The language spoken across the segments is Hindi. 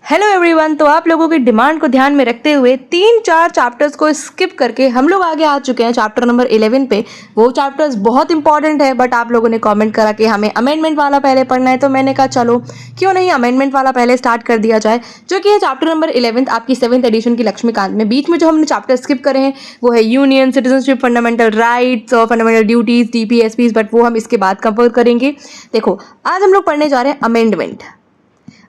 Hello everyone. तो आप लोगों की डिमांड को ध्यान में रखते हुए 3-4 चैप्टर्स को स्किप करके हम लोग आगे आ चुके हैं चैप्टर नंबर 11 पे। वो चैप्टर्स बहुत इंपॉर्टेंट है, बट आप लोगों ने कमेंट करा कि हमें अमेंडमेंट वाला पहले पढ़ना है, तो मैंने कहा चलो क्यों नहीं अमेंडमेंट वाला पहले स्टार्ट कर दिया जाए, जो कि है चैप्टर नंबर 11 आपकी 7th एडिशन की लक्ष्मीकांत में। बीच में जो हमने चैप्टर स्किप करे हैं वो है यूनियन, सिटीजनशिप, फंडामेंटल राइट्स और फंडामेंटल ड्यूटीज, टीपीएसपीज, बट वो हम इसके बाद कवर करेंगे। देखो, आज हम लोग पढ़ने जा रहे हैं अमेंडमेंट।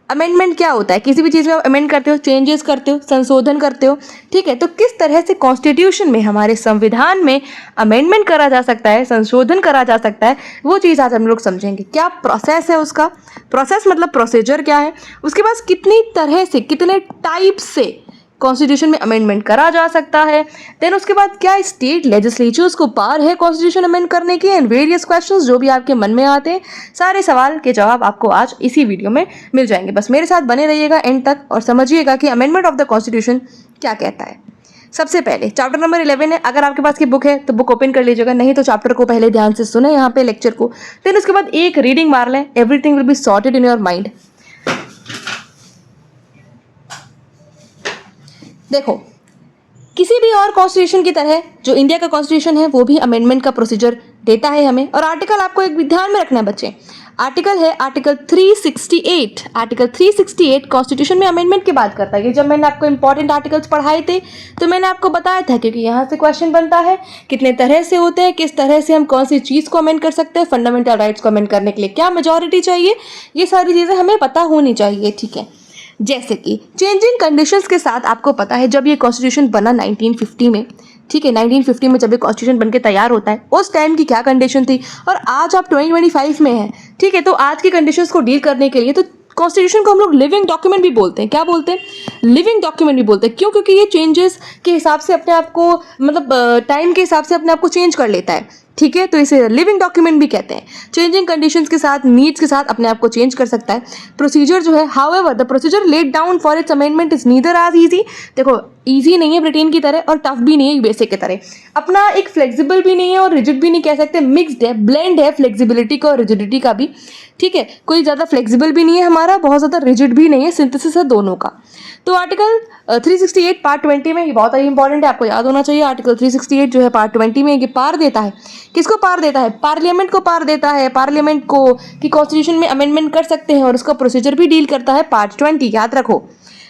अमेंडमेंट क्या होता है? किसी भी चीज़ में आप अमेंड करते हो, चेंजेस करते हो, संशोधन करते हो, ठीक है। तो किस तरह से कॉन्स्टिट्यूशन में, हमारे संविधान में अमेंडमेंट करा जा सकता है, संशोधन करा जा सकता है, वो चीज़ आज हम लोग समझेंगे। क्या प्रोसेस है उसका, प्रोसेस मतलब प्रोसीजर क्या है, उसके बाद कितनी तरह से, कितने टाइप से कॉन्स्टिट्यूशन में अमेंडमेंट करा जा सकता है। देन उसके बाद क्या स्टेट लेजिस्लेचर्स को पार है कॉन्स्टिट्यूशन अमेंड करने की, एंड वेरियस क्वेश्चंस जो भी आपके मन में आते हैं, सारे सवाल के जवाब आपको आज इसी वीडियो में मिल जाएंगे। बस मेरे साथ बने रहिएगा एंड तक और समझिएगा कि अमेंडमेंट ऑफ द कॉन्स्टिट्यूशन क्या कहता है। सबसे पहले चैप्टर नंबर 11 है। अगर आपके पास की बुक है तो बुक ओपन कर लीजिएगा, नहीं तो चैप्टर को पहले ध्यान से सुने यहाँ पे लेक्चर को, देन उसके बाद एक रीडिंग मार लें। Everything will be sorted in your mind. देखो, किसी भी और कॉन्स्टिट्यूशन की तरह जो इंडिया का कॉन्स्टिट्यूशन है वो भी अमेंडमेंट का प्रोसीजर देता है हमें। और आर्टिकल आपको एक ध्यान में रखना है बच्चे, आर्टिकल है आर्टिकल 368। आर्टिकल 368 कॉन्स्टिट्यूशन में अमेंडमेंट की बात करता है। ये जब मैंने आपको इंपॉर्टेंट आर्टिकल्स पढ़ाए थे तो मैंने आपको बताया था, क्योंकि यहाँ से क्वेश्चन बनता है कितने तरह से होते हैं, किस तरह से हम कौन सी चीज़ को अमेंड कर सकते हैं, फंडामेंटल राइट्स को अमेंड करने के लिए क्या मेजॉरिटी चाहिए, ये सारी चीज़ें हमें पता होनी चाहिए, ठीक है। जैसे कि चेंजिंग कंडीशंस के साथ आपको पता है जब ये कॉन्स्टिट्यूशन बना 1950 में, ठीक है, 1950 में जब ये कॉन्स्टिट्यूशन बनके तैयार होता है, उस टाइम की क्या कंडीशन थी, और आज आप 2025 में हैं, ठीक है। तो आज की कंडीशंस को डील करने के लिए तो कॉन्स्टिट्यूशन को हम लोग लिविंग डॉक्यूमेंट भी बोलते हैं। क्या बोलते हैं? लिविंग डॉक्यूमेंट भी बोलते हैं। क्यों? क्योंकि ये चेंजेस के हिसाब से अपने आप को, मतलब टाइम के हिसाब से अपने आप को चेंज कर लेता है, ठीक है। तो इसे लिविंग डॉक्यूमेंट भी कहते हैं। चेंजिंग कंडीशंस के साथ, नीड्स के साथ अपने आप को चेंज कर सकता है। प्रोसीजर जो है, however the procedure laid down for its amendment is neither as easy. देखो, ईजी नहीं है ब्रिटेन की तरह और टफ भी नहीं है बेसिक की तरह, अपना एक फ्लेक्सिबल भी नहीं है और रिजिड भी नहीं कह सकते, मिक्सड है, ब्लेंड है फ्लेक्सिबिलिटी का और रिजिडिटी का भी, ठीक है। कोई ज़्यादा फ्लेक्सिबल भी नहीं है हमारा, बहुत ज़्यादा रिजिड भी नहीं है, सिंथेसिस है दोनों का। तो आर्टिकल 368 पार्ट 20 में, ये बहुत ही इंपॉर्टेंट है, आपको याद होना चाहिए। आर्टिकल 368 जो है पार्ट 20 में ये पार देता है, किसको पार देता है? पार्लियामेंट को पार देता है, पार्लियामेंट को कि कॉन्स्टिट्यूशन में अमेंडमेंट कर सकते हैं, और उसका प्रोसीजर भी डील करता है पार्ट 20। याद रखो,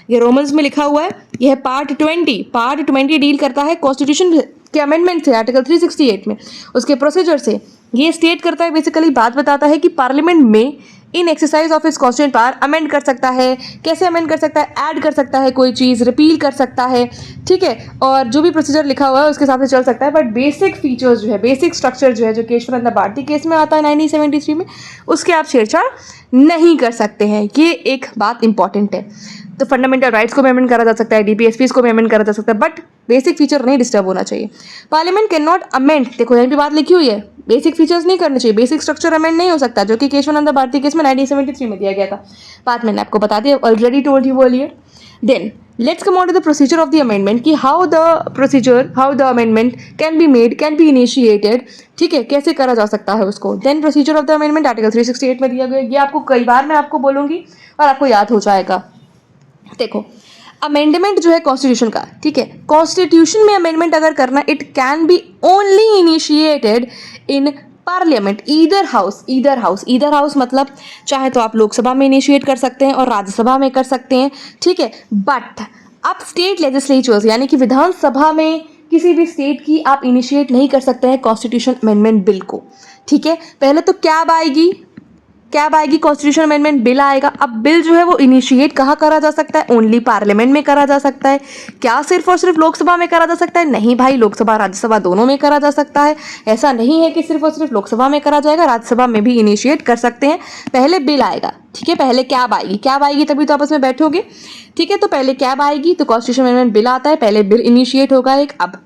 ये रोमन्स में लिखा हुआ है, यह है पार्ट 20। पार्ट 20 डील करता है कॉन्स्टिट्यूशन के अमेंडमेंट से, आर्टिकल 368 में उसके प्रोसीजर से। ये स्टेट करता है, बेसिकली बात बताता है कि पार्लियामेंट में in exercise of its constituent power amend कर सकता है, कैसे अमेंड कर सकता है, ऐड कर सकता है, कोई चीज़ रिपील कर सकता है, ठीक है। और जो भी प्रोसीजर लिखा हुआ है उसके हिसाब से चल सकता है। बट बेसिक फीचर्स जो है, बेसिक स्ट्रक्चर जो है, जो केशवानंद भारती केस में आता है 1973 में, उसके आप छेड़छाड़ नहीं कर सकते हैं। ये एक बात इंपॉर्टेंट है। तो फंडामेंटल राइट्स को भी अमेंड करा जा सकता है, डीपीएसपीज को भी अमेंड करा जा सकता है, बट बेसिक फीचर नहीं डिस्टर्ब होना चाहिए। पार्लियामेंट कैन नॉट अमेंड, देखो यहीं पे बात लिखी हुई है, बेसिक फीचर्स नहीं करने चाहिए, बेसिक स्ट्रक्चर अमेंड नहीं हो सकता, जो कि केशवानंद भारती केस में 1973 में दिया गया था। बात मैंने आपको बता दी, already told you earlier. Then let's come on to the procedure of the amendment, कि how the amendment can be made, can be initiated, ठीक है, कैसे करा जा सकता है उसको। Then procedure of the amendment article 368 में दिया गया। ये आपको कई बार मैं आपको बोलूंगी और आपको याद हो जाएगा। देखो, अमेंडमेंट जो है कॉन्स्टिट्यूशन का, ठीक है, कॉन्स्टिट्यूशन में अमेंडमेंट अगर करना, it can be only initiated in parliament, either house मतलब चाहे तो आप लोकसभा में इनिशिएट कर सकते हैं और राज्यसभा में कर सकते हैं, ठीक है। बट आप स्टेट लेजिस्लेचर्स यानी कि विधानसभा में किसी भी स्टेट की आप इनिशिएट नहीं कर सकते हैं कॉन्स्टिट्यूशन अमेंडमेंट बिल को, ठीक है। पहले तो कैब आएगी, कॉन्स्टिट्यूशन अमेंडमेंट बिल आएगा। अब बिल जो है वो इनिशिएट कहाँ करा जा सकता है? ओनली पार्लियामेंट में करा जा सकता है। क्या सिर्फ और सिर्फ लोकसभा में करा जा सकता है? नहीं भाई, लोकसभा राज्यसभा दोनों में करा जा सकता है। ऐसा नहीं है कि सिर्फ और सिर्फ लोकसभा में करा जाएगा, राज्यसभा में भी इनिशिएट कर सकते हैं। पहले बिल आएगा, ठीक है, पहले कैब आएगी तभी तो आपस में बैठोगे, ठीक है। तो पहले कैब आएगी, तो कॉन्स्टिट्यूशन अमेंडमेंट बिल आता है, पहले बिल इनिशिएट होगा एक। अब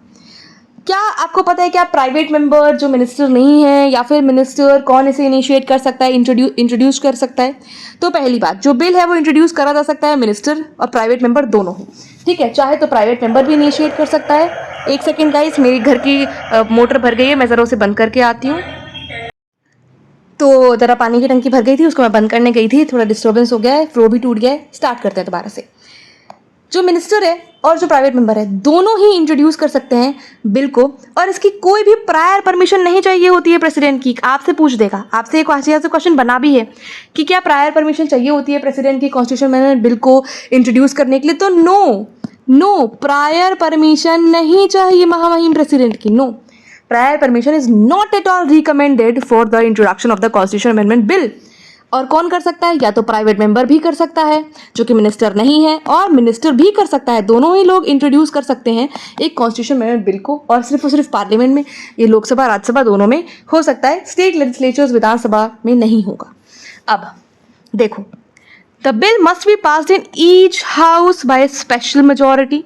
क्या आपको पता है कि आप प्राइवेट मेंबर जो मिनिस्टर नहीं है, या फिर मिनिस्टर कौन इसे इनिशिएट कर सकता है, इंट्रोड्यूस कर सकता है? तो पहली बात, जो बिल है वो इंट्रोड्यूस करा जा सकता है मिनिस्टर और प्राइवेट मेंबर दोनों ही, ठीक है। चाहे तो प्राइवेट मेंबर भी इनिशिएट कर सकता है। एक सेकेंड गाइस, मेरी घर की मोटर भर गई है, मैं ज़रा उसे बंद करके आती हूँ। तो ज़रा पानी की टंकी भर गई थी, उसको मैं बंद करने गई थी, थोड़ा डिस्टर्बेंस हो गया है, फ्लो भी टूट गया है। स्टार्ट करते हैं दोबारा से। जो मिनिस्टर है और जो प्राइवेट मेंबर है दोनों ही इंट्रोड्यूस कर सकते हैं बिल को, और इसकी कोई भी प्रायर परमिशन नहीं चाहिए होती है प्रेसिडेंट की। आपसे पूछ देगा, आपसे एक क्वेश्चन बना भी है कि क्या प्रायर परमिशन चाहिए होती है प्रेसिडेंट की कॉन्स्टिट्यूशन अमेंडमेंट बिल को इंट्रोड्यूस करने के लिए, तो नो प्रायर परमिशन नहीं चाहिए महामहिम प्रेसिडेंट की। No, prior permission is not at all recommended for the introduction of the constitution amendment bill. और कौन कर सकता है? या तो प्राइवेट मेंबर भी कर सकता है जो कि मिनिस्टर नहीं है, और मिनिस्टर भी कर सकता है। दोनों ही लोग इंट्रोड्यूस कर सकते हैं एक कॉन्स्टिट्यूशन अमेंडमेंट बिल को, और सिर्फ पार्लियामेंट में, ये लोकसभा राज्यसभा दोनों में हो सकता है, स्टेट लेजिस्लेचर्स विधानसभा में नहीं होगा। अब देखो, the bill must be passed in each house by special majority.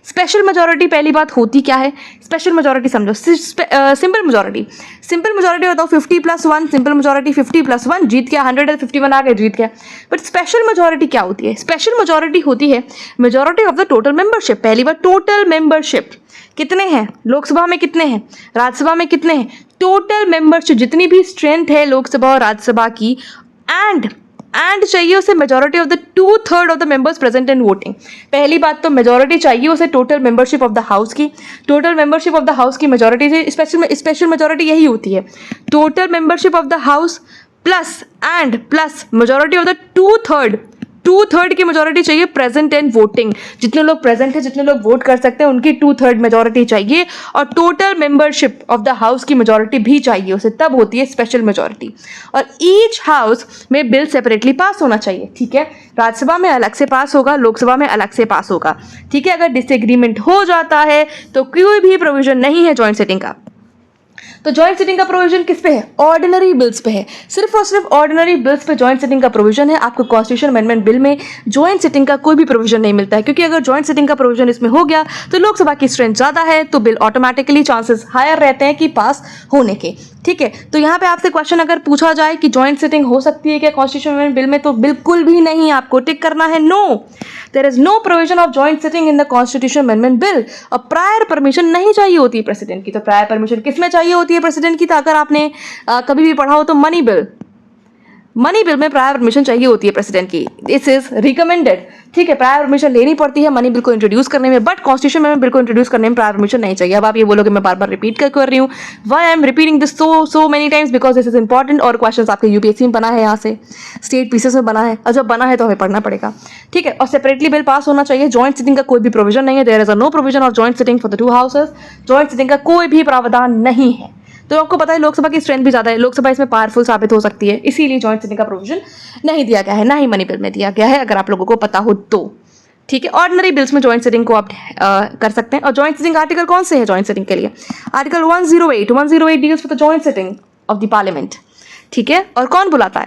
Special majority पहली बात होती क्या है? स्पेशल मेजोरिटी समझो, सिंपल मेजोरिटी बताओ 50+1, सिंपल मेजोरिटी 50+1, जीत गया, 151 आ गए, जीत गया। बट स्पेशल मेजोरिटी क्या होती है? स्पेशल मेजोरिटी होती है majority of the total membership. पहली बार टोटल मेंबरशिप कितने हैं? लोकसभा में कितने हैं? राज्यसभा में कितने हैं? टोटल मेंबरशिप जितनी भी स्ट्रेंथ है लोकसभा और राज्यसभा की, एंड चाहिए उसे majority of the 2/3 of the members present and voting. पहली बात तो मेजोरिटी चाहिए उसे total membership of the house की। Total membership of the house की मेजोरिटी से स्पेशल मेजोरिटी यही होती है, total membership of the house plus majority of the 2/3 की मेजोरिटी चाहिए प्रेजेंट एंड वोटिंग। जितने लोग प्रेजेंट है, जितने लोग वोट कर सकते हैं, उनकी 2/3 मेजोरिटी चाहिए, और total membership of the house की मेजोरिटी भी चाहिए उसे, तब होती है स्पेशल मेजोरिटी। और ईच हाउस में बिल सेपरेटली पास होना चाहिए, ठीक है? राज्यसभा में अलग से पास होगा, लोकसभा में अलग से पास होगा, ठीक है? अगर डिसएग्रीमेंट हो जाता है तो कोई भी प्रोविजन नहीं है जॉइंट सिटिंग का। तो जॉइंट सिटिंग का प्रोविजन किस पे है? ऑर्डिनरी बिल्स पे है। सिर्फ और सिर्फ ऑर्डिनरी बिल्स पे जॉइंट सिटिंग का प्रोविजन है। आपको कॉन्स्टिट्यूशन अमेंडमेंट बिल में जॉइंट सिटिंग का कोई भी प्रोविजन नहीं मिलता है, क्योंकि अगर जॉइंट सिटिंग का प्रोविजन इसमें हो गया तो लोकसभा की स्ट्रेंथ ज्यादा है, तो बिल ऑटोमेटिकली चांसेस हायर रहते हैं कि पास होने के, ठीक है? तो यहाँ पे आपसे क्वेश्चन अगर पूछा जाए कि जॉइंट सिटिंग हो सकती है क्या कॉन्स्टिट्यूशन अमेंडमेंट बिल में, तो बिल्कुल भी नहीं, आपको टिक करना है no, there is no provision of joint sitting in the constitution amendment bill. और प्रायर परमिशन नहीं चाहिए होती है प्रेसिडेंट की। तो प्रायर परमिशन किस में चाहिए होती है प्रेसिडेंट की? तो अगर आपने कभी भी पढ़ा हो तो मनी बिल में प्रायर परमिशन चाहिए होती है प्रेसिडेंट की। दिस इज रिकमेंडेड, ठीक है? प्रायर परमिशन लेनी पड़ती है मनी बिल को इंट्रोड्यूस करने में, बट कॉन्स्टिट्यूशन अमेंडमेंट बिल को इंट्रोड्यूस करने में प्रायर परमिशन नहीं चाहिए। अब आप ये बोलोगे मैं बार बार रिपीट कर रही हूँ, why I am repeating this so many times, because this is important, और क्वेश्चन आपके यूपीएससी में बना है, यहाँ से स्टेट पीसेस में बना है, और जब बना है तो हमें पढ़ना पड़ेगा, ठीक है? और सेपरेटली बिल पास होना चाहिए। जॉइंट सिटिंग का कोई भी प्रोविजन नहीं है, there is no provision of joint sitting for the 2 houses. Joint sitting का कोई भी प्रावधान नहीं है। तो आपको पता है लोकसभा की स्ट्रेंथ भी ज्यादा है, लोकसभा इसमें पावरफुल साबित हो सकती है, इसीलिए जॉइंट सिटिंग का प्रोविजन नहीं दिया गया है, ना ही मनी बिल में दिया गया है, अगर आप लोगों को पता हो तो, ठीक है? ऑर्डिनरी बिल्स में जॉइंट सिटिंग को आप कर सकते हैं। और जॉइंट सिटिंग आर्टिकल कौन से है जॉइंट सिटिंग के लिए? Article 108 deals with the joint sitting of the parliament, ठीक है? और कौन बुलाता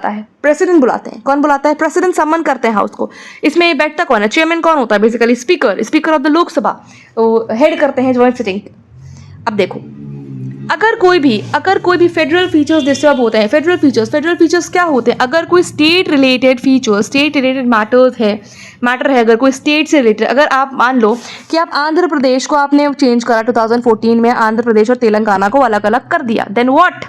है? प्रेसिडेंट बुलाते हैं। कौन बुलाता है? प्रेसिडेंट समन करते हैं हाउस को। इसमें बैठता कौन है? चेयरमैन कौन होता है? Basically speaker of the Lok Sabha head करते हैं जॉइंट सिटिंग। अब देखो, अगर कोई भी फेडरल फीचर्स डिस्टर्ब होते हैं, फेडरल फीचर्स क्या होते हैं? अगर कोई स्टेट रिलेटेड मैटर है, अगर कोई स्टेट से रिलेटेड, अगर आप मान लो कि आप आंध्र प्रदेश को आपने चेंज करा 2014 में, आंध्र प्रदेश और तेलंगाना को अलग अलग कर दिया, देन व्हाट?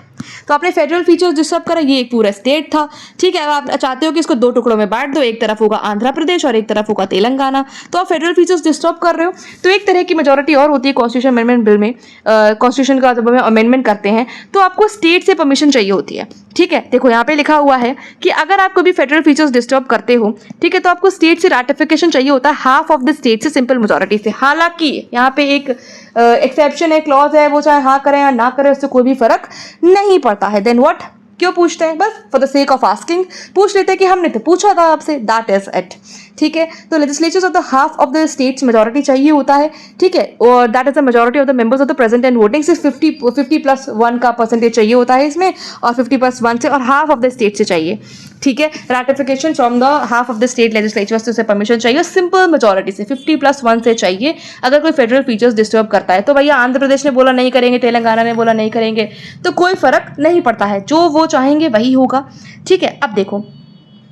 तो आपने फेडरल फीचर्स डिस्टर्ब करा, ये एक पूरा स्टेट था, ठीक है? अब आप चाहते हो कि इसको 2 टुकड़ों में बांट दो, एक तरफ होगा आंध्र प्रदेश और एक तरफ होगा तेलंगाना, तो आप फेडरल फीचर्स डिस्टर्ब कर रहे हो। तो एक तरह की मेजोरिटी और होती है कॉन्स्टिट्यूशन अमेंडमेंट बिल में, कॉन्स्टिट्यूशन का जब हम अमेंडमेंट करते हैं तो आपको स्टेट से परमिशन चाहिए होती है, ठीक है? देखो यहाँ पे लिखा हुआ है कि अगर आप कभी फेडरल फीचर्स डिस्टर्ब करते हो, ठीक है, तो आपको स्टेट से रैटिफिकेशन चाहिए होता है, हाफ ऑफ द स्टेट से सिंपल मेजोरिटी से। हालांकि यहाँ पे एक एक्सेप्शन है, क्लॉज है, वो चाहे हाँ करें या ना करें उससे कोई भी फर्क नहीं पड़ता है। Then what? क्यों पूछते हैं? बस for the sake of asking पूछ लेते हैं कि हमने तो पूछा था आपसे, दैट इज इट, ठीक है? तो legislatures of the half of the states majority चाहिए होता है, ठीक है? और that is the majority of the members of the present and voting. सिर्फ 50+1 का परसेंटेज चाहिए होता है इसमें, और 50+1 से और हाफ ऑफ द स्टेट से चाहिए, ठीक है? Ratification from the half of the state legislatures से परमिशन चाहिए, सिंपल मेजोरिटी से 50+1 से चाहिए। अगर कोई फेडरल फीचर्स डिस्टर्ब करता है तो भैया आंध्र प्रदेश ने बोला नहीं करेंगे, तेलंगाना ने बोला नहीं करेंगे, तो कोई फर्क नहीं पड़ता है, जो वो चाहेंगे वही होगा, ठीक है? अब देखो,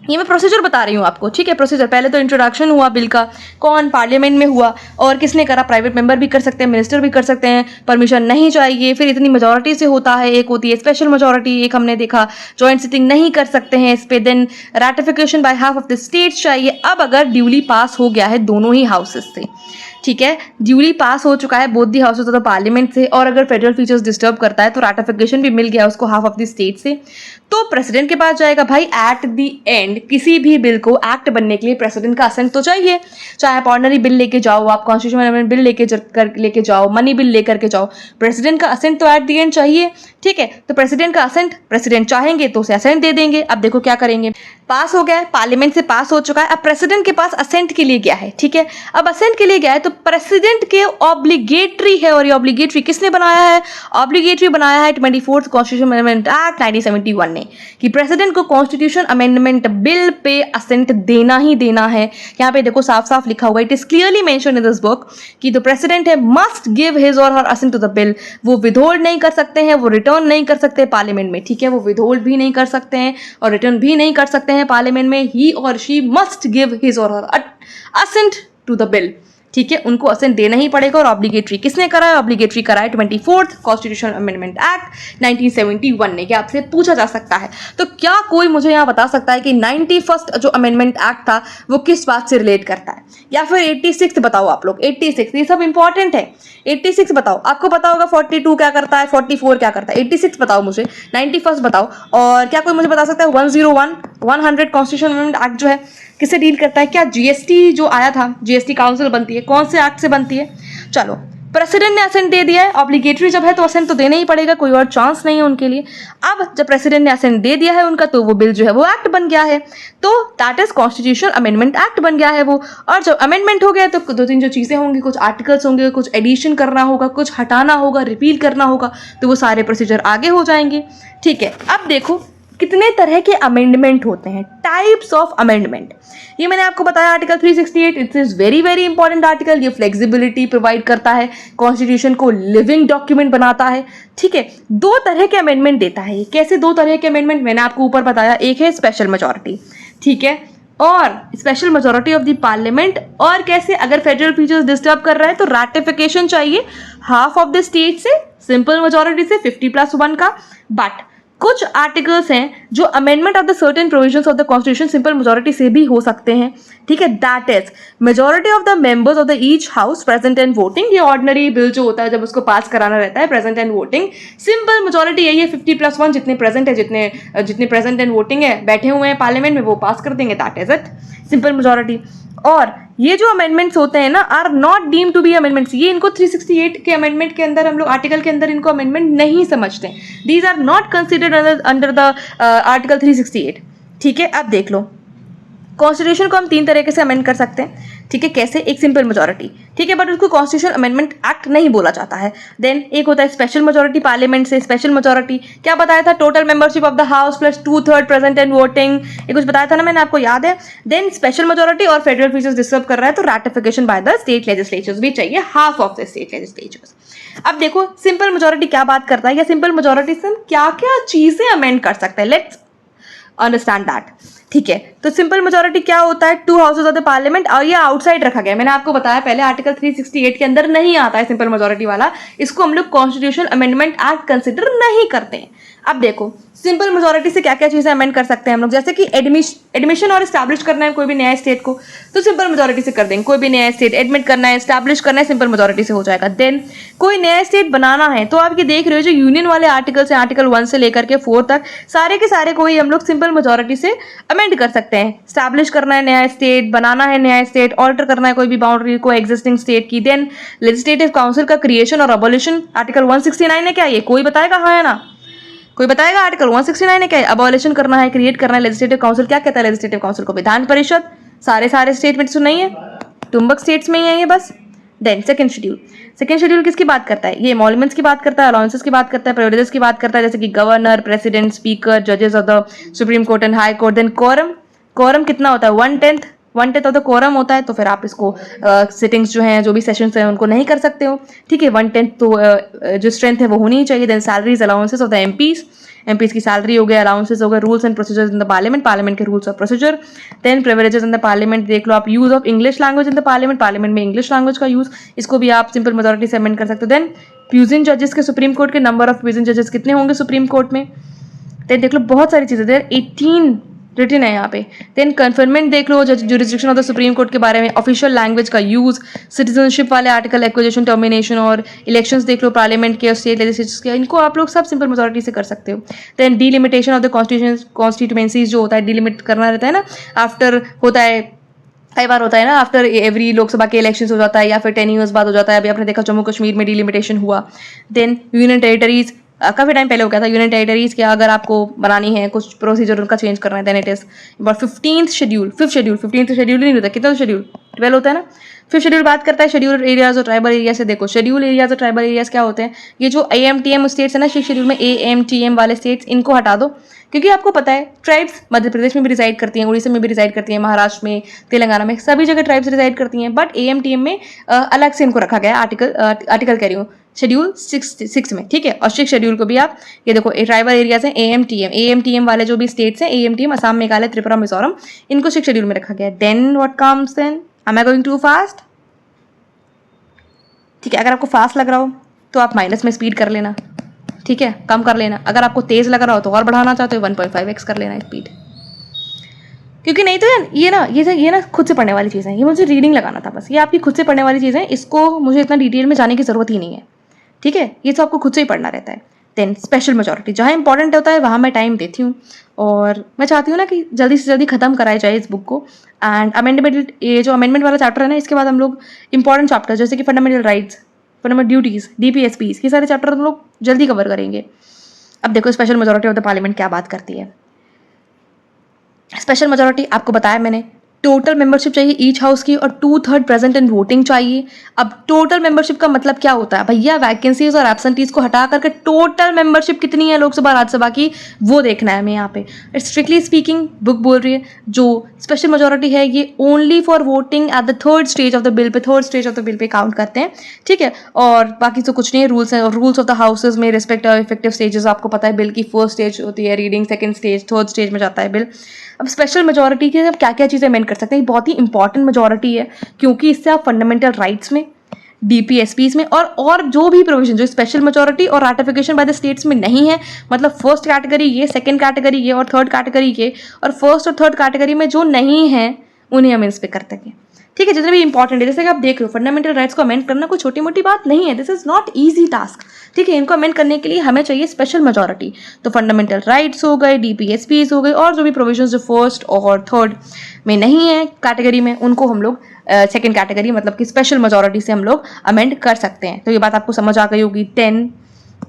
ये मैं प्रोसीजर बता रही हूँ आपको, ठीक है। प्रोसीजर पहले तो इंट्रोडक्शन हुआ बिल का, कौन पार्लियामेंट में हुआ और किसने करा, प्राइवेट मेंबर भी कर सकते हैं, मिनिस्टर भी कर सकते हैं, परमिशन नहीं चाहिए, फिर इतनी मेजोरिटी से होता है, एक होती है स्पेशल मेजोरिटी, एक हमने देखा जॉइंट सिटिंग नहीं कर सकते हैं इस पे, then ratification by half of the states चाहिए। अब अगर ड्यूली पास हो गया है दोनों ही हाउसेस से, ठीक है, ड्यूली पास हो चुका है both the houses of the parliament से, और अगर फेडरल फीचर्स डिस्टर्ब करता है तो रैटिफिकेशन भी मिल गया उसको हाफ ऑफ द स्टेट से, तो प्रेसिडेंट के पास जाएगा। भाई एट द एंड किसी भी बिल को एक्ट बनने के लिए प्रेसिडेंट का असेंट तो चाहिए, चाहे आप ऑर्डिनरी बिल लेके जाओ, आप कॉन्स्टिट्यूशन अमेंडमेंट बिल लेके जाओ, मनी बिल लेकर के जाओ, प्रेसिडेंट का असेंट तो एट द एंड चाहिए, ठीक है। तो प्रेसिडेंट का असेंट, प्रेसिडेंट चाहेंगे तो उसे असेंट दे देंगे। अब देखो क्या करेंगे, पास हो गया है, पार्लियामेंट से पास हो चुका है, अब प्रेसिडेंट के पास असेंट के लिए गया है, ठीक है। अब असेंट के लिए गया है तो प्रेसिडेंट के ऑब्लिगेटरी है, और ये ऑब्लिगेटरी किसने बनाया है, ऑब्लिगेटरी बनाया है 24th कॉन्स्टिट्यूशन अमेंडमेंट एक्ट 1971 ने, कि प्रेसिडेंट को कॉन्स्टिट्यूशन अमेंडमेंट बिल पे असेंट देना ही देना है। यहाँ पे देखो साफ साफ लिखा हुआ, it is clearly mention in this book कि द प्रेसिडेंट है मस्ट गिव हिज और हर असेंट टू द बिल। वो विदहोल्ड नहीं कर सकते हैं, वो रिटर्न नहीं कर सकते पार्लियामेंट में, ठीक है, वो विदहोल्ड भी नहीं कर सकते हैं और रिटर्न भी नहीं कर सकते हैं पार्लियामेंट में। ही और शी मस्ट गिव हिज और हर असेंट टू द बिल, ठीक है, उनको असेंट देना ही पड़ेगा। और ऑब्लिगेटरी किसने करा है, ऑब्लिगेटरी करा है 24th कॉन्स्टिट्यूशन अमेंडमेंट एक्ट 1971 ने। क्या आपसे पूछा जा सकता है, तो क्या कोई मुझे यहाँ बता सकता है कि 91st जो अमेंडमेंट एक्ट था वो किस बात से रिलेट करता है, या फिर 86 बताओ आप लोग, 86, ये सब इंपॉर्टेंट है। 86 बताओ, आपको पता होगा 42 क्या करता है, 44 क्या करता है, 86 बताओ मुझे, 91st बताओ। और क्या कोई मुझे बता सकता है 101 कॉन्स्टिट्यूशन अमेंडमेंट एक्ट जो है किससे डील करता है? क्या जीएसटी जो आया था, जीएसटी काउंसिल बनती है, कौन से एक्ट से बनती है? चलो, प्रेसिडेंट ने असेंट दे दिया है, ऑब्लिगेटरी जब है तो असेंट तो देना ही पड़ेगा, कोई और चांस नहीं है उनके लिए। अब जब प्रेसिडेंट ने असेंट दे दिया है उनका, तो वो बिल जो है वो एक्ट बन गया है, तो that is constitutional amendment act बन गया है वो। और जब अमेंडमेंट हो गया तो दो तीन जो चीज़ें होंगी, कुछ आर्टिकल्स होंगे, कुछ एडिशन करना होगा, कुछ हटाना होगा, रिपील करना होगा, तो वो सारे प्रोसीजर आगे हो जाएंगे, ठीक है। अब देखो कितने तरह के अमेंडमेंट होते हैं, टाइप्स ऑफ अमेंडमेंट। ये मैंने आपको बताया article 368, it is very very important article. ये फ्लेक्सिबिलिटी प्रोवाइड करता है, कॉन्स्टिट्यूशन को लिविंग डॉक्यूमेंट बनाता है, ठीक है। दो तरह के अमेंडमेंट देता है ये। कैसे दो तरह के अमेंडमेंट, मैंने आपको ऊपर बताया, एक है स्पेशल मेजोरिटी, ठीक है, और special majority of the parliament, और कैसे अगर फेडरल फीचर्स डिस्टर्ब कर रहा है तो रैटिफिकेशन चाहिए हाफ ऑफ द स्टेट से, सिंपल मेजोरिटी से 50+1 का। बट कुछ आर्टिकल्स हैं जो amendment of the certain provisions of the constitution simple majority से भी हो सकते हैं, ठीक है। That is majority of the members of the each house present and voting. ये ऑर्डिनरी बिल जो होता है जब उसको पास कराना रहता है, present and voting, simple majority यही है 50+1, जितने प्रेजेंट है, जितने प्रेजेंट एंड वोटिंग है, बैठे हुए हैं पार्लियामेंट में, वो पास कर देंगे, that is it, simple majority. और ये जो अमेंडमेंट्स होते हैं ना, are not deem to be amendments. ये इनको 368 के अमेंडमेंट के अंदर हम लोग आर्टिकल के अंदर इनको अमेंडमेंट नहीं समझते। These are not considered under the article 368, ठीक है। अब देख लो, कॉन्स्टिट्यूशन को हम तीन तरीके से अमेंड कर सकते हैं, ठीक है। कैसे? एक सिंपल मेजोरिटी, ठीक है, बट उसको कॉन्स्टिट्यूशन अमेंडमेंट एक्ट नहीं बोला जाता है। देन एक होता है स्पेशल मेजोरिटी, पार्लियामेंट से स्पेशल मेजोरिटी। क्या बताया था? Total membership of the house plus 2/3 present and voting, ये कुछ बताया था ना मैंने, आपको याद है? देन स्पेशल मेजोरिटी और फेडरल फीचर्स डिस्टर्ब कर रहा है तो ratification bye the state legislatures भी चाहिए, half of the state legislatures. अब देखो सिंपल मेजोरिटी क्या बात करता है, या सिंपल मेजोरिटी से हम क्या क्या चीजें अमेंड कर सकते हैं, लेट्स अंडरस्टैंड दैट, ठीक है। तो सिंपल मेजोरिटी क्या होता है? 2 हाउसेज ऑफ द पार्लियामेंट, और ये आउटसाइड रखा गया, मैंने आपको बताया पहले, आर्टिकल 368 के अंदर नहीं आता है सिंपल मेजोरिटी वाला, इसको हम लोग कॉन्स्टिट्यूशन अमेंडमेंट एक्ट कंसिडर नहीं करते हैं। अब देखो सिंपल मेजोरिटी से क्या क्या चीजें अमेंड कर सकते हैं हम लोग, जैसे कि एडमिशन और एस्टैब्लिश करना है कोई भी नया स्टेट को, तो सिंपल मेजोरिटी से कर देंगे। कोई भी नया स्टेट एडमिट करना है, एस्टैब्लिश करना है, सिंपल मेजोरिटी से हो जाएगा। देन कोई नया स्टेट बनाना है, तो आप ये देख रहे हो जो यूनियन वाले आर्टिकल्स हैं, आर्टिकल 1 से लेकर के 4 तक, सारे के सारे कोई हम लोग सिंपल मेजोरिटी से अमेंड कर सकते हैं। एस्टैब्लिश करना है नया स्टेट, बनाना है नया स्टेट, ऑल्टर करना है कोई भी बाउंड्री को एग्जिस्टिंग स्टेट की। देन लेजिस्लेटिव काउंसिल का क्रिएशन और अबॉलिशन, आर्टिकल 169 है क्या? ये कोई बताएगा हाँ या ना? कोई बताएगा? आर्टिकल 169 है क्या? अबॉलिशन करना है, क्रिएट करना है लेजिस्लेटिव काउंसिल। क्या कहता है लेजिस्लेटिव काउंसिल को? विधान परिषद। सारे स्टेट में सुनाई है, टुम्बक स्टेट्स में ही है ये बस। देन सेकंड शेड्यूल किसकी बात करता है? ये एमोल्यूमेंट्स की बात करता है, अलाउंसेस की बात करता है, प्रिविलेजेस की बात करता है, जैसे कि गवर्नर, प्रेसिडेंट, स्पीकर, जजेस of the supreme court and high court. Then quorum कितना होता है? 1/10 1/10 ऑफ द कोरम होता है, तो फिर आप इसको सिटिंग्स जो हैं, जो भी सेशंस हैं, उनको नहीं कर सकते हो, ठीक है। 1/10 तो जो स्ट्रेंथ है वो होनी ही चाहिए। Then salaries allowances of the MPs की सैलरी हो गया, अलाउंसेस हो गए, rules and procedures in the parliament के रूल्स और procedure. Then privileges in the parliament देख लो आप, use of English language in the parliament में इंग्लिश लैंग्वेज का यूज, इसको भी आप सिंपल मेजोरिटी से अमेंड कर सकते हो। देन प्यूजिन जजेस के, सुप्रीम कोर्ट के नंबर ऑफ प्यूजिन जजेस कितने होंगे सुप्रीम कोर्ट में। देन देख लो बहुत सारी चीजें, देर 18 रिटन है यहाँ पे। देन कन्फर्मेंट देख लो, jurisdiction of the supreme court के बारे में, ऑफिशियल लैंग्वेज का यूज, सिटीजनशिप वाले आर्टिकल, एक्विजिशन, टर्मिनेशन और इलेक्शंस देख लो पार्लियामेंट के और स्टेट लेजिस्लेचर्स के, इनको आप लोग सब सिंपल मेजोरिटी से कर सकते हो। Then delimitation of the constituencies जो होता है, डिलिमिट करना रहता है ना, आफ्टर होता है, कई बार होता है ना, आफ्टर एवरी लोकसभा के इलेक्शंस हो जाता है या फिर 10 ईयर्स बाद हो जाता है। अभी आपने देखा जम्मू कश्मीर में डिलिमिटेशन हुआ। देन यूनियन टेरिटरीज, काफ़ी टाइम पहले हो गया था यूनियन टेरिटरीज के, अगर आपको बनानी है, कुछ प्रोसीजर उनका चेंज करना है, then it is but 15th schedule 15th schedule नहीं होता, कितना शेड्यूल 12 होता है ना। 5th शेड्यूल बात करता है शेड्यूल एरियाज और ट्राइबल एरिया से। देखो शेड्यूल एरियाज और ट्राइबल एरियाज क्या होते हैं, ये जो AMTM स्टेट्स है ना, 6th शेड्यूल में AMTM वाले स्टेट्स, इनको हटा दो, क्योंकि आपको पता है ट्राइब्स मध्य प्रदेश में भी रिसाइड करती हैं, उड़ीसा में भी रिसाइड करती हैं, महाराष्ट्र में, तेलंगाना में, सभी जगह ट्राइब्स रिसाइड करती हैं। बट AMTM में अलग से इनको रखा गया आर्टिकल कह रही हूँ, शेड्यूल 6 में, ठीक है। और 6th शेड्यूल को भी आप ये देखो, ट्राइबल एरियाज हैं AMTM वाले जो भी स्टेट्स हैं, AMTM असम, मेघालय, त्रिपुरा, मिजोरम, इनको 6th शेड्यूल में रखा गया है। Then what comes then, am I going too fast, ठीक है। अगर आपको फास्ट लग रहा हो तो आप माइनस में स्पीड कर लेना, ठीक है, कम कर लेना। अगर आपको तेज लग रहा हो तो और बढ़ाना चाहते हो 1.5x कर लेना स्पीड, क्योंकि नहीं तो ये ना खुद से पढ़ने वाली चीज़ है, ये मुझे रीडिंग लगाना था बस, ये आपकी खुद से पढ़ने वाली चीज़ है, इसको मुझे इतना डिटेल में जाने की जरूरत ही नहीं है, ठीक है। ये तो आपको खुद से ही पढ़ना रहता है। देन स्पेशल मेजोरिटी, जहाँ इंपॉर्टेंट होता है वहाँ मैं टाइम देती हूँ, और मैं चाहती हूँ ना कि जल्दी से जल्दी खत्म कराया जाए इस बुक को। एंड अमेंडमेंट, ये जो अमेंडमेंट वाला चैप्टर है ना, इसके बाद हम लोग इंपॉर्टेंट चैप्टर जैसे कि fundamental rights, fundamental duties, DPSPs, ये सारे चैप्टर हम लोग जल्दी कवर करेंगे। अब देखो special majority of the parliament क्या बात करती है। स्पेशल मेजोरिटी आपको बताया मैंने, टोटल मेंबरशिप चाहिए ईच हाउस की, और 2/3 प्रेजेंट इन वोटिंग चाहिए। अब टोटल मेंबरशिप का मतलब क्या होता है भैया, वैकेंसीज और एब्सेंटीज को हटा करके टोटल मेंबरशिप कितनी है लोकसभा राज्यसभा की, वो देखना है हमें यहाँ पे। स्ट्रिक्टली स्पीकिंग बुक बोल रही है जो स्पेशल मेजोरिटी है ये only for voting at the third stage of the bill pay count करते हैं, ठीक है। और बाकी तो कुछ नहीं है, रूल्स ऑफ द हाउसेज में रिस्पेक्ट इफेक्टिव स्टेजेस, आपको पता है बिल की 1st स्टेज होती है reading, 2nd stage, 3rd stage में जाता है बिल। अब स्पेशल मेजोरिटी के अब क्या क्या चीज़ें अमेंड कर सकते हैं, बहुत ही इंपॉर्टेंट मेजोरिटी है, क्योंकि इससे आप फंडामेंटल राइट्स में, DPSPs में, और जो भी प्रोविजन जो स्पेशल मेजोरिटी और रैटिफिकेशन बाय द स्टेट्स में नहीं है, मतलब 1st कैटेगरी ये, 2nd कैटेगरी ये, और 3rd कैटेगरी ये, और 1st और 3rd कैटेगरी में जो नहीं है उन्हें हम इस पे करते हैं, ठीक है। जितने भी इंपॉर्टेंट है, जैसे कि आप देख रहे हो फंडामेंटल राइट्स को अमेंड करना कोई छोटी मोटी बात नहीं है, this is not easy task, ठीक है। इनको अमेंड करने के लिए हमें चाहिए स्पेशल मेजोरिटी। तो फंडामेंटल राइट्स हो गए, DPSPs हो गए, और जो भी प्रोविजंस जो 1st और 3rd में नहीं है कैटेगरी में, उनको हम लोग 2nd कैटेगरी मतलब कि स्पेशल मेजोरिटी से हम लोग अमेंड कर सकते हैं। तो ये बात आपको समझ आ गई होगी। 10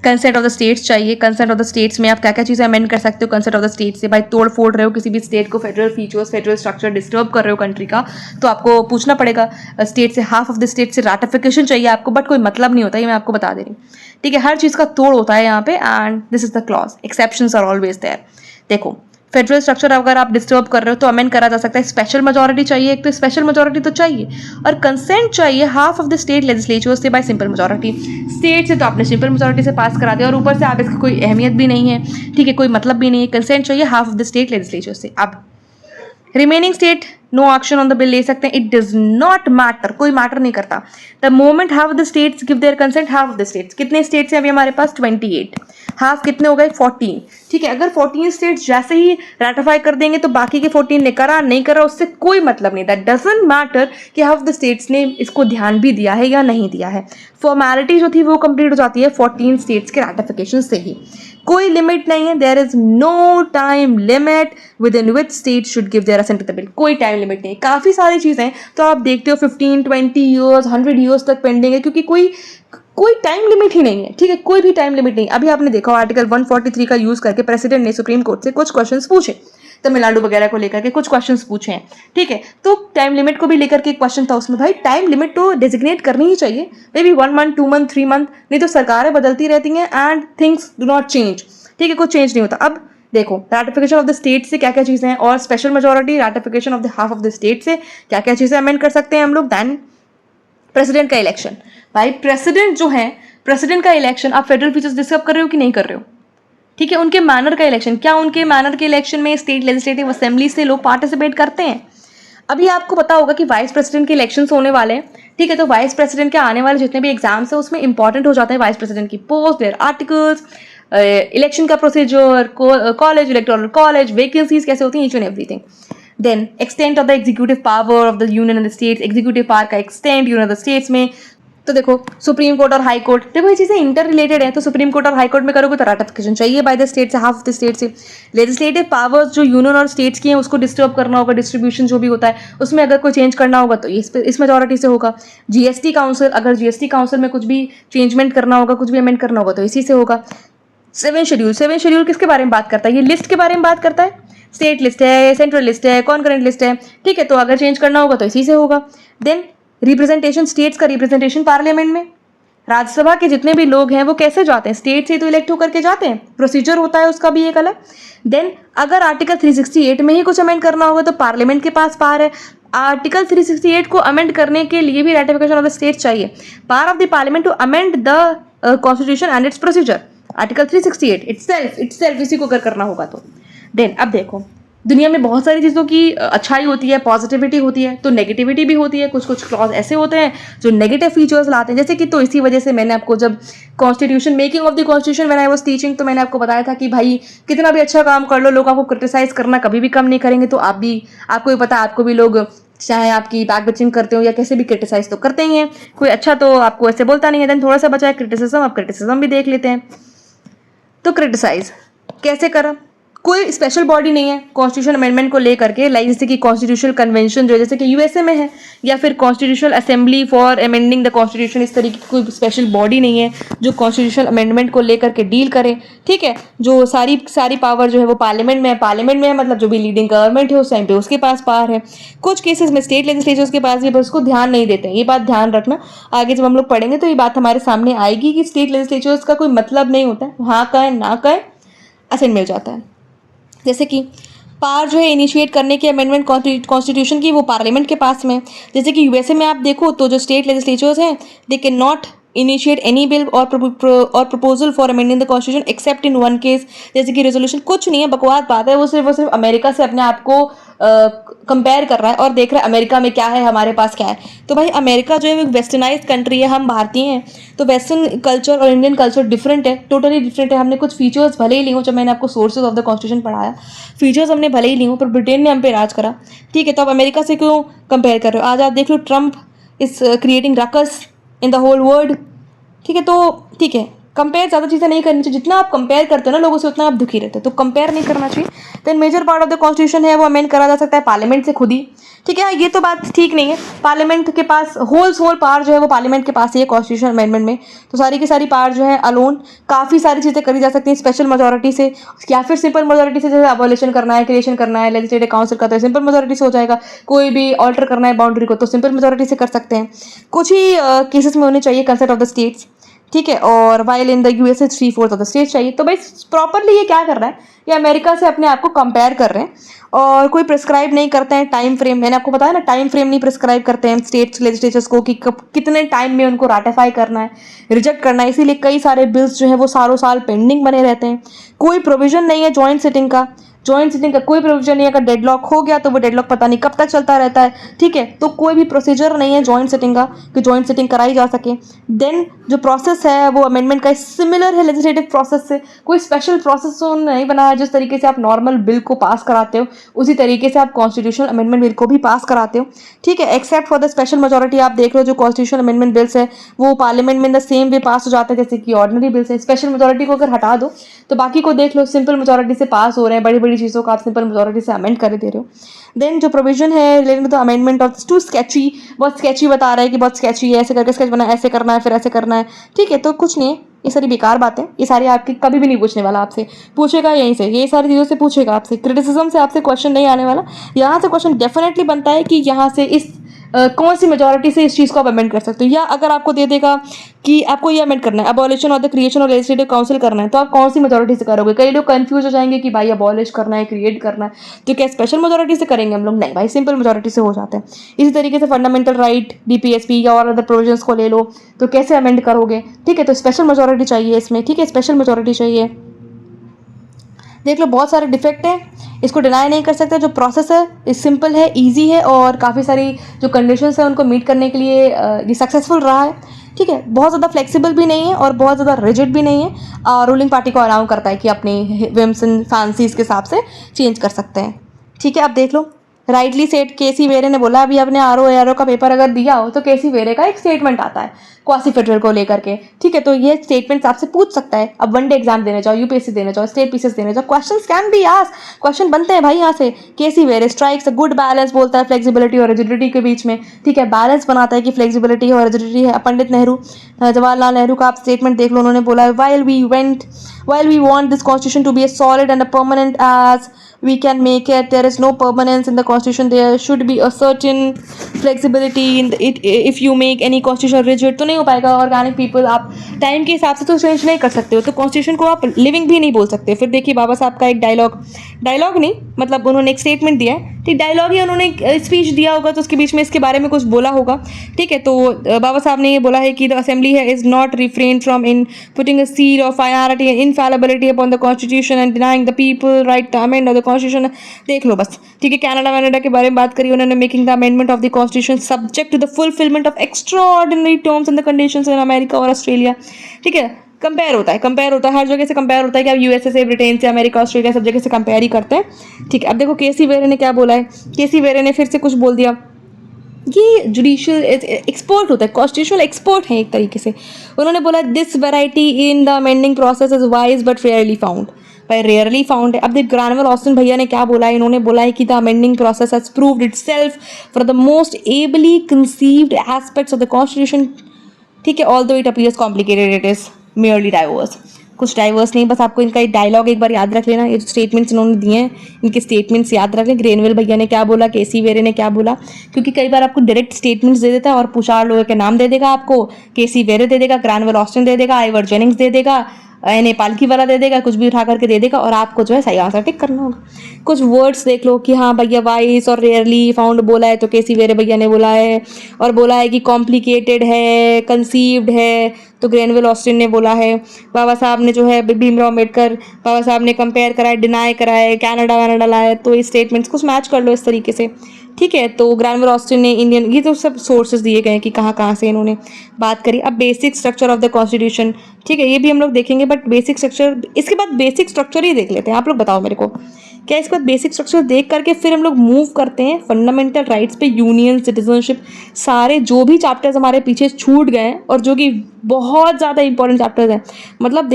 कंसेंट ऑफ द स्टेट्स चाहिए। कंसेंट ऑफ द स्टेट्स में आप क्या क्या चीज़ें अमेंड कर सकते हो कंसेंट ऑफ द स्टेट से। भाई तोड़ फोड़ रहे हो किसी भी स्टेट को, federal features, federal structure disturb कर रहे हो कंट्री का, तो आपको पूछना पड़ेगा स्टेट से, हाफ ऑफ द स्टेट से रैटिफिकेशन चाहिए आपको, बट कोई मतलब नहीं होता, ये मैं आपको बता दे रही हूँ, ठीक है। हर चीज़ का तोड़ होता है यहाँ पे, and this is the clause, exceptions are always there. देखो फेडरल स्ट्रक्चर अगर आप डिस्टर्ब कर रहे हो तो अमेंड करा जा सकता है। स्पेशल मेजोरिटी चाहिए, एक तो स्पेशल मेजोरिटी तो चाहिए, और कंसेंट चाहिए half of the state legislature से बाय सिंपल मेजोरिटी। स्टेट से तो आपने सिंपल मेजोरिटी से पास करा दिया, और ऊपर से आप इसकी कोई अहमियत भी नहीं है, ठीक है, कोई मतलब भी नहीं है। कंसेंट चाहिए half of the state legislature से। अब remaining state no action on the bill ले सकते हैं, इट डज नॉट मैटर, कोई मैटर नहीं करता। The moment half of the states give their consent, half of the states, कितने स्टेट्स हैं अभी हमारे पास 28, हाफ कितने हो गए 14, ठीक है। अगर 14 स्टेट्स जैसे ही रेटिफाई कर देंगे तो बाकी के 14 ने करा नहीं करा उससे कोई मतलब नहीं, दैट डजंट मैटर कि हाफ द स्टेट्स ने इसको ध्यान भी दिया है या नहीं दिया है। फॉर्मेलिटी जो थी वो कंप्लीट हो जाती है 14 स्टेट्स के रैटिफिकेशन से ही, कोई लिमिट नहीं है, there is no time limit within which state should give their assent to the bill, कोई टाइम लिमिट नहीं। काफ़ी सारी चीज़ें तो आप देखते हो 15, 20 ईयर्स, 100 ईयर्स तक पेंडिंग है, क्योंकि कोई टाइम लिमिट ही नहीं है, ठीक है, कोई भी टाइम लिमिट नहीं। अभी आपने देखा आर्टिकल 143 का यूज करके प्रेसिडेंट ने सुप्रीम कोर्ट से कुछ क्वेश्चंस पूछे, तमिलनाडु वगैरह को लेकर के कुछ क्वेश्चंस पूछे हैं, ठीक है। तो टाइम लिमिट को भी लेकर के एक क्वेश्चन था उसमें, भाई टाइम लिमिट तो डेजिग्नेट करनी ही चाहिए, may be 1 month, 2 month, 3 month, नहीं तो सरकारें बदलती रहती हैं and things do not change, ठीक है, कुछ चेंज नहीं होता। अब देखो रैटिफिकेशन ऑफ द स्टेट से क्या क्या चीज़ें हैं, और special majority ratification of the half of the state से क्या क्या चीज़ें अमेंड कर सकते हैं हम लोग। दैन प्रेसिडेंट का इलेक्शन, भाई प्रेसिडेंट जो है, प्रेसिडेंट का इलेक्शन आप फेडरल फीचर्स डिस्कस कर रहे हो कि नहीं कर रहे हो, ठीक है। उनके मैनर का इलेक्शन, क्या उनके मैनर के इलेक्शन में स्टेट लेजिस्लेटिव असेंबली से लोग पार्टिसिपेट करते हैं। अभी आपको पता होगा कि वाइस प्रेसिडेंट के इलेक्शंस होने वाले हैं, ठीक है। तो वाइस प्रेसिडेंट के आने वाले जितने भी एग्जाम्स हैं उसमें इंपॉर्टेंट हो जाते हैं वाइस प्रेसिडेंट की पोस्ट, देयर आर्टिकल्स, इलेक्शन का procedure, college, electoral college, vacancies कैसे होती हैं, each and everything. Then extent of the executive power of the union and the states, executive power का एक्सटेंट यूनियन द स्टेट्स में। तो देखो सुप्रीम कोर्ट और हाई कोर्ट, देखो ये चीज़ें इंटर रिलेटेड है। तो सुप्रीम कोर्ट और हाई कोर्ट में करोगे तो रैटिफिकेशन चाहिए बाय द स्टेट से, हाफ ऑफ द स्टेट से। लेजिस्लेटिव पावर्स जो यूनियन और स्टेट्स की हैं उसको डिस्टर्ब करना होगा, डिस्ट्रीब्यूशन जो भी होता है उसमें अगर कोई चेंज करना होगा तो इस मेजोरिटी से होगा। जीएसटी काउंसिल, अगर जीएसटी काउंसिल में कुछ भी चेंजमेंट करना होगा, कुछ भी अमेंड करना होगा तो इसी से होगा। सेवन शेड्यूल किसके बारे में बात करता है, ये लिस्ट के बारे में बात करता है। स्टेट लिस्ट है, सेंट्रल लिस्ट है, कॉन्करेंट लिस्ट है, ठीक है। तो अगर चेंज करना होगा तो इसी से होगा। देन रिप्रेजेंटेशन, स्टेट्स का रिप्रेजेंटेशन पार्लियामेंट में, राज्यसभा के जितने भी लोग हैं वो कैसे जाते हैं, स्टेट से तो इलेक्ट होकर के जाते हैं, प्रोसीजर होता है उसका भी एक अलग। देन अगर आर्टिकल 368 में ही कुछ अमेंड करना होगा तो पार्लियामेंट के पास पावर है। आर्टिकल 368 को अमेंड करने के लिए भी रैटिफिकेशन ऑफ द स्टेट चाहिए, power of the parliament to amend the constitution and its procedure. Article 368 itself इसी को अगर करना होगा तो। देन अब देखो दुनिया में बहुत सारी चीज़ों की अच्छाई होती है, पॉजिटिविटी होती है, तो नेगेटिविटी भी होती है। कुछ कुछ क्लॉज ऐसे होते हैं जो नेगेटिव फीचर्स लाते हैं, जैसे कि तो इसी वजह से मैंने आपको जब constitution, making of the constitution when I was teaching, तो मैंने आपको बताया था कि भाई कितना भी अच्छा काम कर लो, लोग आपको क्रिटिसाइज करना कभी भी कम नहीं करेंगे। तो आप भी, आपको भी पता है, आपको भी लोग चाहे आपकी बैक बचिंग करते हो या कैसे भी क्रिटिसाइज तो करते ही हैं, कोई अच्छा तो आपको ऐसे बोलता नहीं है। देन थोड़ा सा बचा है क्रिटिसिज्म, अब क्रिटिसिज्म भी देख लेते हैं। तो क्रिटिसाइज कैसे करा, कोई स्पेशल बॉडी नहीं है कॉन्स्टिट्यूशन अमेंडमेंट को लेकर के, लाइक जैसे कि कॉन्स्टिट्यूशनल कन्वेंशन जो जैसे कि यूएसए में है, या फिर constitutional assembly for amending the constitution, इस तरीके की कोई स्पेशल बॉडी नहीं है जो कॉन्स्टिट्यूशनल अमेंडमेंट को लेकर के डील करे, ठीक है। जो सारी पावर जो है वो पार्लियामेंट में है, मतलब जो भी लीडिंग गवर्नमेंट है उस टाइम पे उसके पास पावर है। कुछ केसेस में स्टेट लेजिस्लेचर्स के पास भी, बस उसको ध्यान नहीं देते हैं, ये बात ध्यान रखना। आगे जब हम लोग पढ़ेंगे तो ये बात हमारे सामने आएगी कि स्टेट लेजिस्लेचर्स का कोई मतलब नहीं होता है, हाँ कहें ना कहें असेंट मिल जाता है। जैसे कि पावर जो है इनिशिएट करने की अमेंडमेंट कॉन्स्टिट्यूशन की वो पार्लियामेंट के पास में। जैसे कि यूएसए में आप देखो तो जो स्टेट लेजिस्लेचर्स हैं they can not initiate any bill और proposal for amending the constitution except in one case. जैसे कि रेजोल्यूशन कुछ नहीं है, बकवास बात है, वो सिर्फ अमेरिका से अपने आप को कंपेयर कर रहा है और देख रहा है अमेरिका में क्या है, हमारे पास क्या है। तो भाई अमेरिका जो है एक वेस्टर्नाइज कंट्री है, हम भारतीय हैं, तो वेस्टर्न कल्चर और इंडियन कल्चर डिफरेंट है, टोटली डिफरेंट है। हमने कुछ फीचर्स भले ही ली हो, जब मैंने आपको सोर्सेज ऑफ द कॉन्स्टिट्यूशन पढ़ाया, फीचर्स हमने भले ही ली हो, पर ब्रिटेन ने हम पे राज करा, ठीक है। तो आप अमेरिका से क्यों कंपेयर कर रहे हो। आज आप देख लो Trump is creating ruckus in the whole world, ठीक है। तो ठीक है, कंपेयर ज़्यादा चीज़ें नहीं करनी चाहिए, जितना आप कंपेयर करते हो ना लोगों से उतना आप दुखी रहते हो, तो कंपेयर नहीं करना चाहिए। Then major part of the constitution है वो अमेंड करा जा सकता है पार्लियामेंट से खुद ही, ठीक है। ये तो बात ठीक नहीं है, पार्लियामेंट के पास होल पावर जो है वो पार्लियामेंट के पास ही है कॉन्स्टिट्यूशन अमेंडमेंट में। तो सारी की सारी पावर जो है अलोन काफ़ी सारी चीज़ें करी जा सकती हैं स्पेशल मेजोरिटी से, या फिर सिंपल मेजोरिटी से। जैसे अबॉलिशन करना है, क्रिएशन करना है लेजिस्लेटिव काउंसिल का, तो सिंपल मेजोरिटी से हो जाएगा। कोई भी ऑल्टर करना है बाउंड्री को तो सिंपल मेजोरिटी से कर सकते हैं। कुछ ही केसेस में होने चाहिए कंसेंट ऑफ द स्टेट्स, ठीक है। और while in the USA 3/4 of the state चाहिए। तो भाई प्रॉपरली ये क्या कर रहा है, ये अमेरिका से अपने आप को कंपेयर कर रहे हैं और कोई प्रिस्क्राइब नहीं करते हैं टाइम फ्रेम। मैंने आपको बताया ना, टाइम फ्रेम नहीं प्रिस्क्राइब करते हैं स्टेट लेजिस्लेचर्स को कि कितने टाइम में उनको राटिफाई करना है, रिजेक्ट करना है। इसीलिए कई सारे बिल्स जो है वो सालों साल पेंडिंग बने रहते हैं। कोई प्रोविजन नहीं है जॉइंट सिटिंग का, जॉइंट सिटिंग का कोई प्रोविजन नहीं है। अगर डेडलॉक हो गया तो वो डेडलॉक पता नहीं कब तक चलता रहता है, ठीक है। तो कोई भी प्रोसीजर नहीं है जॉइंट सिटिंग का कि जॉइंट सिटिंग कराई जा सके। देन जो प्रोसेस है वो अमेंडमेंट का सिमिलर है लेजिस्लेटिव प्रोसेस से, कोई स्पेशल प्रोसेस नहीं बनाया। जिस तरीके से आप नॉर्मल बिल को पास कराते हो उसी तरीके से आप कॉन्स्टिट्यूशनल अमेंडमेंट बिल को भी पास कराते हो, ठीक है। Except for the special majority, आप देख रहे हो जो कॉन्स्टिट्यूशनल अमेंडमेंट बिल्स है वो पार्लियामेंट में इन द सेम वे पास हो जाते हैं जैसे कि ऑर्डिनरी बिल्स है। स्पेशल मेजोरिटी को अगर हटा दो तो बाकी को देख लो सिंपल मेजोरिटी से पास हो रहे हैं, बड़ी बड़ी चीज़ों का आप सिंपल मेजोरिटी से अमेंड कर दे रहे हो। देन जो प्रोविजन है related to the amendment of too sketchy, बहुत स्केची बता रहा है कि बहुत स्केची है, ऐसे करके स्केच बना, ऐसे करना है, फिर ऐसे करना है, ठीक है। तो कुछ नहीं है, ये सारी बेकार बातें, ये सारी आपकी कभी भी नहीं पूछने वाला, आपसे पूछेगा यहीं से, ये सारी चीज़ों से पूछेगा आपसे। क्रिटिसिज्म से आपसे क्वेश्चन नहीं आने वाला। यहाँ से क्वेश्चन डेफिनेटली बनता है कि यहाँ से इस कौन सी मेजोरिटी से इस चीज़ को आप अमेंड कर सकते हो, या अगर आपको दे देगा कि आपको ये अमेंड करना है, abolition of the creation of legislative council करना है, तो आप कौन सी मेजोरिटी से करोगे। कई लोग कंफ्यूज हो जाएंगे कि भाई अबॉलिश करना है, क्रिएट करना है, तो क्या स्पेशल मेजोरिटी से करेंगे हम लोग, नहीं भाई सिंपल मेजोरिटी से हो जाते हैं। इसी तरीके से फंडामेंटल राइट, डीपीएसपी या और अदर प्रोविजंस को ले लो, तो कैसे अमेंड करोगे, ठीक है, तो स्पेशल मेजोरिटी चाहिए इसमें, ठीक है, स्पेशल मेजोरिटी चाहिए। देख लो बहुत सारे डिफेक्ट हैं, इसको डिनाई नहीं कर सकते। जो प्रोसेस है इस सिंपल है, इजी है, और काफ़ी सारी जो कंडीशंस है उनको मीट करने के लिए ये सक्सेसफुल रहा है, ठीक है। बहुत ज़्यादा फ्लेक्सिबल भी नहीं है और बहुत ज़्यादा रिजिड भी नहीं है, रूलिंग पार्टी को अलाउ करता है कि अपनी विम्स एंड फैंसीज के हिसाब से चेंज कर सकते हैं, ठीक है। अब देख लो राइटली सेट केसी वेरे ने बोला, अभी आपने आरओ का पेपर अगर दिया हो तो केसी वेरे का एक स्टेटमेंट आता है क्वासी फेडरल को लेकर के, ठीक है, तो ये स्टेटमेंट आपसे पूछ सकता है। अब वनडे एग्जाम देने जाओ, यूपीएससी देने जाओ, स्टेट पीसीएस देने जाओ, questions can be asked, question बनते हैं भाई यहाँ से। केसी वेरे स्ट्राइक्स अ गुड बैलेंस, बोलता है फ्लेक्सिबिलिटी और रिजिडिटी के बीच में, ठीक है, बैलेंस बनाता है कि फ्लेक्सिबिलिटी और रिजिडिटी है। पंडित नेहरू, जवाहरलाल नेहरू का आप स्टेटमेंट देख लो, उन्होंने बोला है while we want this constitution to be as solid and a permanent as we can make it, there is no permanence in the constitution, there should be a certain flexibility in it, if you make any constitution rigid तो नहीं हो पाएगा। ऑर्गेनिक पीपल आप टाइम के हिसाब से तो चेंज नहीं कर सकते हो, तो कॉन्स्टिट्यूशन को आप लिविंग भी नहीं बोल सकते। फिर देखिए बाबा साहब का एक डायलॉग नहीं, मतलब उन्होंने एक स्टेटमेंट दिया है, ठीक, डायलॉग ही उन्होंने स्पीच दिया होगा तो उसके बीच में इसके बारे में कुछ बोला होगा, ठीक है। तो बाबा साहब ने ये बोला है कि द असेंबली है is not refrain from in putting a seal of finality and infallibility upon the constitution and denying the people right to amend the constitution. देख लो बस, ठीक है। कनाडा के बारे में बात करी उन्होंने, making the amendment of the constitution subject to the fulfilment of extraordinary terms and the conditions in America और ऑस्ट्रेलिया, ठीक है। कंपेयर होता है हर जगह से कंपेयर होता है कि आप यूएसए से, ब्रिटेन से, अमेरिका, ऑस्ट्रेलिया सब जगह से कंपेयर ही करते हैं, ठीक है। अब देखो केसी वेरे ने क्या बोला है, केसी वेरे ने फिर से कुछ बोल दिया, ये जुडिशियल एक्सपोर्ट होता है, कॉन्स्टिट्यूशनल एक्सपोर्ट है एक तरीके से। उन्होंने बोला this variety in the amending process is wise but rarely found, भाई रेयरली फाउंड है। अब देख ग्रानवेल ऑस्टिन भैया ने क्या बोला है, इन्होंने बोला है कि the amending process has proved itself for the most ably conceived aspects of the constitution, ठीक है, although it appears complicated it is merely diverse, कुछ डाइवर्स नहीं, बस आपको इनका डायलॉग एक बार याद रख लेना। ये जो स्टेटमेंट्स इन्होंने दिए हैं इनके स्टेटमेंट्स याद रख लें। ग्रेनवेल भैया ने क्या बोला, केसी वेरे ने क्या बोला, क्योंकि कई बार आपको डायरेक्ट स्टेटमेंट्स दे देता है और पुचार लोगों के नाम दे देगा आपको, केसी वेरे दे देगा, ग्रानवेल ऑस्टिन दे देगा, आइवर जेनिंग्स दे देगा, नेपाल की वाला दे देगा, कुछ भी उठा करके दे देगा और आपको जो है सही आंसर टिक करना होगा। कुछ वर्ड्स देख लो कि हाँ भैया वाइस और रेयरली फाउंड बोला है तो केसी वेरे भैया ने बोला है, और बोला है कि कॉम्प्लिकेटेड है, कंसीव्ड है तो ग्रेनवेल ऑस्टिन ने बोला है। बाबा साहब ने जो है भीमराव अम्बेडकर बाबा साहब ने कंपेयर कराए, डिनाई कराए, कनाडा लाए, तो ये स्टेटमेंट्स कुछ मैच कर लो इस तरीके से, ठीक है। तो ग्रेनवेल ऑस्टिन ने इंडियन, ये तो सब सोर्सेज दिए गए हैं कि कहाँ से इन्होंने बात करी। अब basic structure of the constitution, ठीक है, ये भी हम लोग देखेंगे, बट बेसिक स्ट्रक्चर इसके बाद बेसिक स्ट्रक्चर ही देख लेते हैं। आप लोग बताओ मेरे को, क्या इसके बाद बेसिक स्ट्रक्चर देख करके फिर हम लोग मूव करते हैं फंडामेंटल राइट्स पे, यूनियन, सिटीजनशिप, सारे जो भी चैप्टर्स हमारे पीछे छूट गए हैं और जो कि बहुत ज़्यादा इंपॉर्टेंट चैप्टर्स हैं, मतलब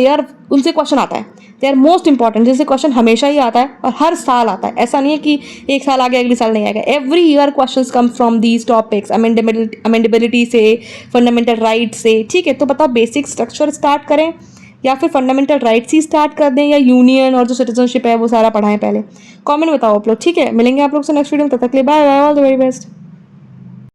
उनसे क्वेश्चन आता है, दे आर मोस्ट इंपॉर्टेंट, जिससे क्वेश्चन हमेशा ही आता है और हर साल आता है। ऐसा नहीं है कि एक साल आ गया अगले साल नहीं आएगा, every year questions come from these topics, amendability से, फंडामेंटल राइट से, ठीक है। तो बताओ बेसिक स्ट्रक्चर स्टार्ट करें या फिर फंडामेंटल राइट्स ही स्टार्ट कर दें, या यूनियन और जो सिटीजनशिप है वो सारा पढ़ाएं पहले। कमेंट बताओ आप लोग, ठीक है। मिलेंगे आप लोग से नेक्स्ट वीडियो में, तब तक के लिए bye bye, all the very best.